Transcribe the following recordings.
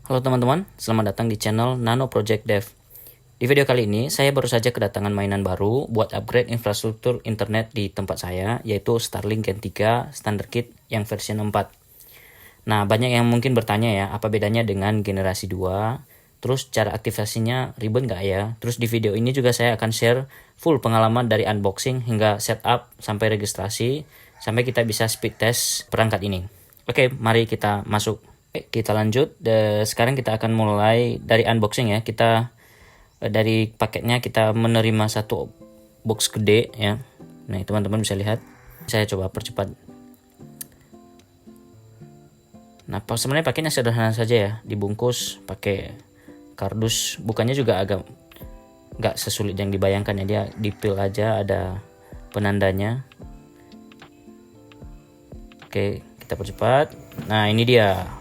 Halo teman-teman, selamat datang di channel Nano Project Dev. Di video kali ini, saya baru saja kedatangan mainan baru buat upgrade infrastruktur internet di tempat saya, yaitu Starlink Gen 3 Standard Kit yang versi 4. Nah, banyak yang mungkin bertanya ya, apa bedanya dengan generasi 2? Terus cara aktivasinya ribet nggak ya? Terus di video ini juga saya akan share full pengalaman dari unboxing hingga setup sampai registrasi, sampai kita bisa speed test perangkat ini. Oke, mari kita masuk. Kita lanjut. Sekarang kita akan mulai dari unboxing ya. Kita dari paketnya kita menerima satu box gede ya. Nah, teman-teman bisa lihat. Saya coba percepat. Nah, sebenarnya paketnya sederhana saja ya. Dibungkus pakai kardus. Bukannya juga agak nggak sesulit yang dibayangkan ya. Dia dipil aja, ada penandanya. Oke, kita percepat. Nah, ini dia.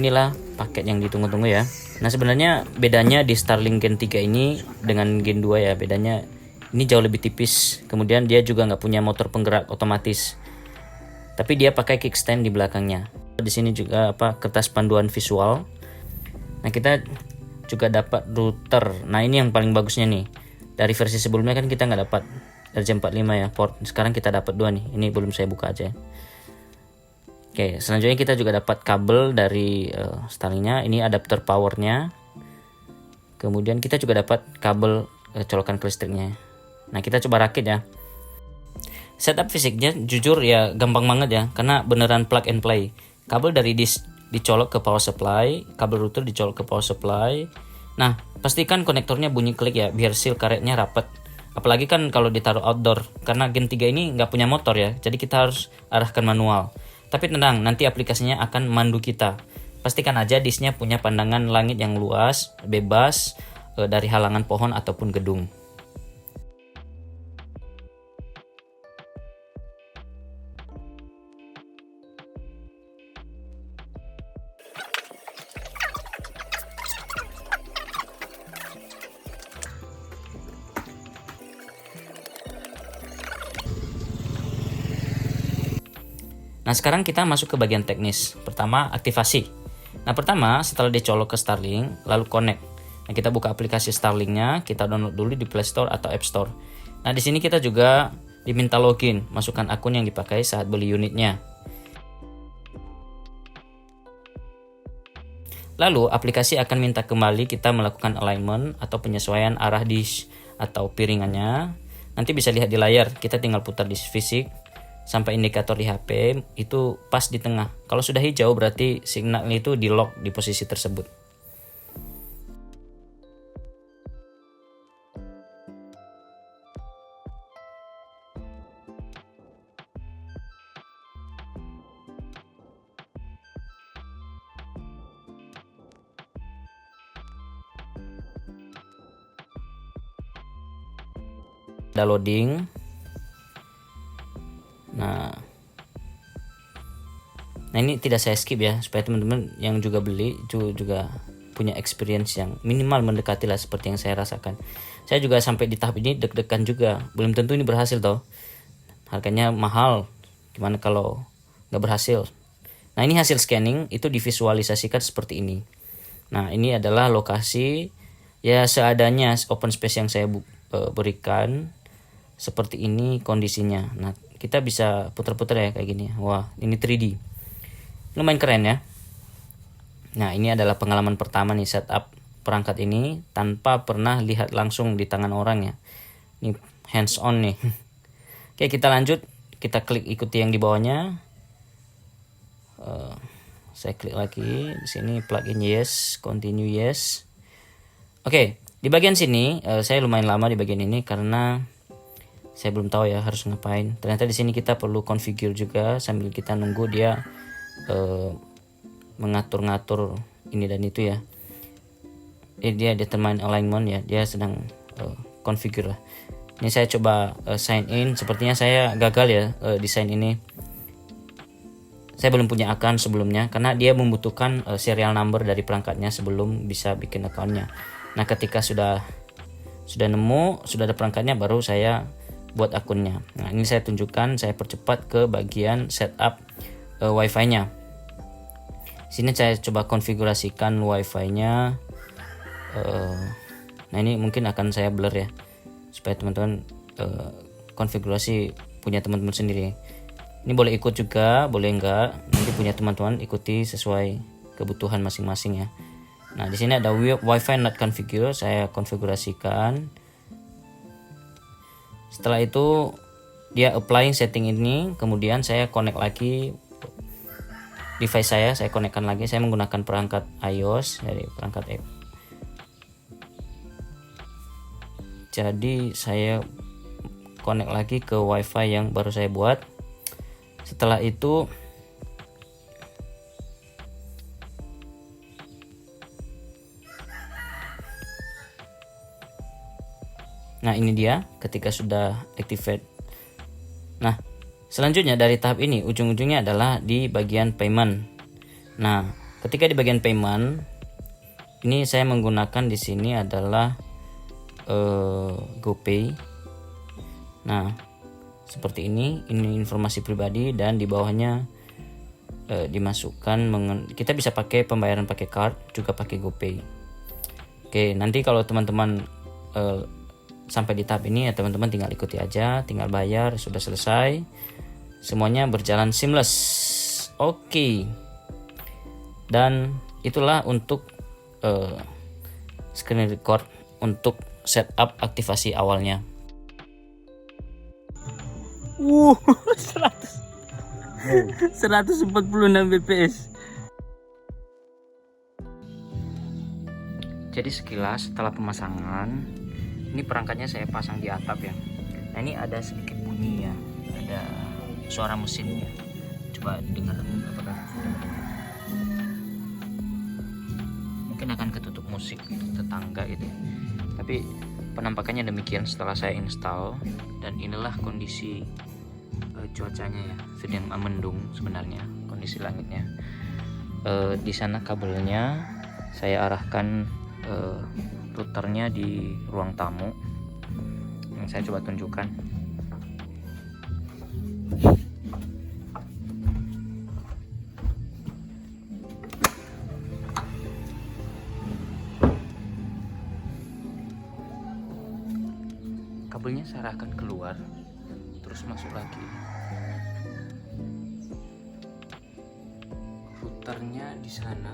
Inilah paket yang ditunggu-tunggu ya. Nah, sebenarnya bedanya di Starlink Gen 3 ini dengan Gen 2 ya, bedanya ini jauh lebih tipis. Kemudian dia juga nggak punya motor penggerak otomatis, tapi dia pakai kickstand di belakangnya. Di sini juga kertas panduan visual. Nah, kita juga dapat router. Nah, ini yang paling bagusnya nih. Dari versi sebelumnya kan kita nggak dapat RJ45 ya port. Sekarang kita dapat 2 nih. Ini belum saya buka aja. Oke, selanjutnya kita juga dapat kabel dari Starlinknya. Ini adapter powernya. Kemudian kita juga dapat kabel colokan ke listriknya. Nah, kita coba rakit ya. Setup fisiknya jujur ya gampang banget ya, karena beneran plug and play. Kabel dari disk dicolok ke power supply, kabel router dicolok ke power supply. Nah, pastikan konektornya bunyi klik ya, biar seal karetnya rapat. Apalagi kan kalau ditaruh outdoor, karena Gen 3 ini nggak punya motor ya, jadi kita harus arahkan manual. Tapi tenang, nanti aplikasinya akan mandu kita. Pastikan aja disknya punya pandangan langit yang luas, bebas dari halangan pohon ataupun gedung. Nah, sekarang kita masuk ke bagian teknis. Pertama, aktivasi. Nah, pertama setelah dicolok ke Starlink, lalu connect. Nah, kita buka aplikasi Starlinknya, kita download dulu di Play Store atau App Store. Nah, di sini kita juga diminta login, masukkan akun yang dipakai saat beli unitnya. Lalu, aplikasi akan minta kembali kita melakukan alignment atau penyesuaian arah disk atau piringannya. Nanti bisa lihat di layar, kita tinggal putar disk fisik sampai indikator di HP itu pas di tengah. Kalau sudah hijau berarti signalnya itu di lock di posisi tersebut. Ada loading. Nah, ini tidak saya skip ya, supaya teman-teman yang juga beli juga punya experience yang minimal mendekati lah seperti yang saya rasakan. Saya juga sampai di tahap ini deg-degan juga, belum tentu ini berhasil toh. Harganya mahal, gimana kalau nggak berhasil. Nah, ini hasil scanning itu divisualisasikan seperti ini. Nah, ini adalah lokasi ya seadanya open space yang saya berikan. Seperti ini kondisinya. Nah, kita bisa putar-putar ya kayak gini. Wah, ini 3D. Lumayan keren ya. Nah, ini adalah pengalaman pertama nih setup perangkat ini tanpa pernah lihat langsung di tangan orang ya. Ini hands on nih. Oke, kita lanjut. Kita klik ikuti yang di bawahnya. Saya klik lagi di sini plugin yes, continue yes. Oke, di bagian sini saya lumayan lama di bagian ini karena saya belum tahu ya harus ngapain. Ternyata di sini kita perlu configure juga sambil kita nunggu dia mengatur-ngatur ini dan itu ya. Dia determine alignment ya. Dia sedang configure lah. Ini saya coba sign in. Sepertinya saya gagal ya di sign ini. Saya belum punya account sebelumnya karena dia membutuhkan serial number dari perangkatnya sebelum bisa bikin accountnya. Nah, ketika sudah nemu, sudah ada perangkatnya, baru saya buat akunnya. Nah, ini saya tunjukkan, saya percepat ke bagian setup wifi-nya. Sini saya coba konfigurasikan wifi-nya. Nah ini mungkin akan saya blur ya, supaya teman-teman konfigurasi punya teman-teman sendiri. Ini boleh ikut juga, boleh enggak, nanti punya teman-teman ikuti sesuai kebutuhan masing-masing ya. Nah di sini ada wifi not configure, saya konfigurasikan. Setelah itu dia applying setting ini, kemudian saya connect lagi device saya konekkan lagi. Saya menggunakan perangkat iOS dari perangkat Apple. Jadi saya connect lagi ke wifi yang baru saya buat. Setelah itu nah ini dia ketika sudah activate. Nah selanjutnya dari tahap ini ujung-ujungnya adalah di bagian payment. Nah ketika di bagian payment ini saya menggunakan di sini adalah GoPay. Nah seperti ini informasi pribadi, dan di bawahnya dimasukkan kita bisa pakai pembayaran pakai card, juga pakai GoPay. Oke, nanti kalau teman-teman sampai di tahap ini ya teman-teman tinggal ikuti aja, tinggal bayar, sudah selesai, semuanya berjalan seamless. Oke. Dan itulah untuk screen record untuk setup aktivasi awalnya. 146 bps. Jadi sekilas setelah pemasangan, ini perangkatnya saya pasang di atap ya. Nah ini ada sedikit bunyi ya, ada suara mesin ya. Coba dengar apakah mungkin akan ketutup musik tetangga gitu. Tapi penampakannya demikian setelah saya install, dan inilah kondisi cuacanya ya, sedang mendung sebenarnya kondisi langitnya. Di sana kabelnya saya arahkan routernya di ruang tamu yang saya coba tunjukkan. Kabelnya saya arahkan keluar, terus masuk lagi. Routernya di sana.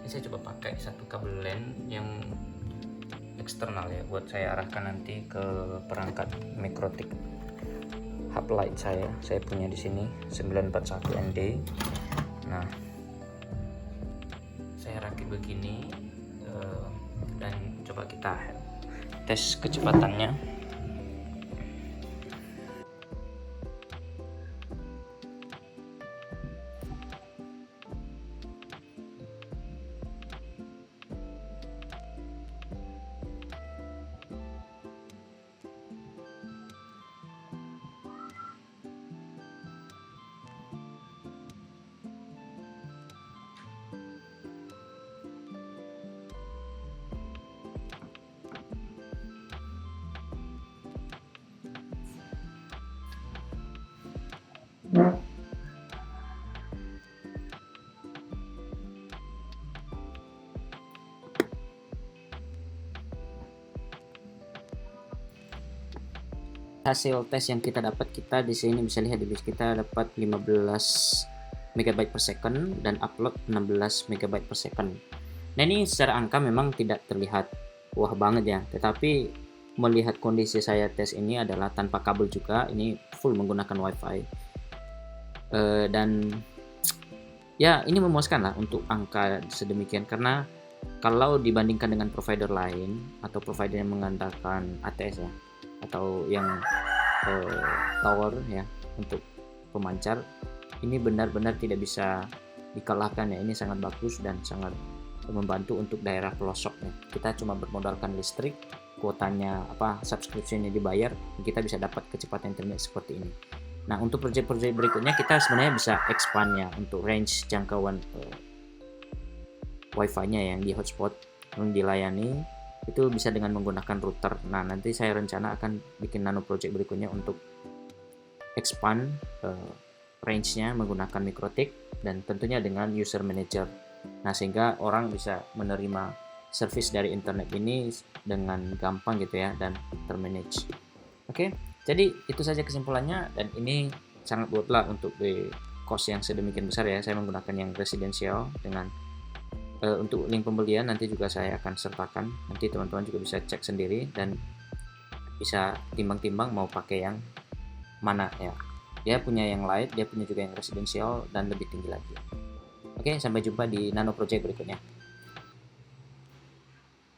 Ini saya coba pakai satu kabel LAN yang eksternal ya, buat saya arahkan nanti ke perangkat Mikrotik hub light saya punya di sini 941ND. Nah saya rakit begini, dan coba kita tes kecepatannya. Hasil tes yang kita dapat, kita di sini bisa lihat di list kita dapat 15 MB per second dan upload 16 MB per second. Nah ini secara angka memang tidak terlihat wah banget ya, tetapi melihat kondisi saya tes ini adalah tanpa kabel juga, ini full menggunakan wifi, dan ya ini memuaskan lah untuk angka sedemikian, karena kalau dibandingkan dengan provider lain atau provider yang mengandalkan ATS ya, atau yang tower ya untuk pemancar, ini benar-benar tidak bisa dikalahkan ya. Ini sangat bagus dan sangat membantu untuk daerah pelosok ya. Kita cuma bermodalkan listrik, kuotanya subscription-nya dibayar, kita bisa dapat kecepatan internet seperti ini. Nah untuk proyek-proyek berikutnya kita sebenarnya bisa expand ya untuk range jangkauan wifi-nya yang di hotspot yang dilayani itu bisa dengan menggunakan router. Nah nanti saya rencana akan bikin nano project berikutnya untuk expand range-nya menggunakan Mikrotik dan tentunya dengan user manager. Nah, sehingga orang bisa menerima service dari internet ini dengan gampang gitu ya dan termanage. Oke, jadi itu saja kesimpulannya, dan ini sangat worth lah untuk di cost yang sedemikian besar ya. Saya menggunakan yang residensial dengan untuk link pembelian nanti juga saya akan sertakan. Nanti teman-teman juga bisa cek sendiri dan bisa timbang-timbang mau pakai yang mana ya. Dia punya yang light, dia punya juga yang residensial dan lebih tinggi lagi. Oke, sampai jumpa di Nano Project berikutnya.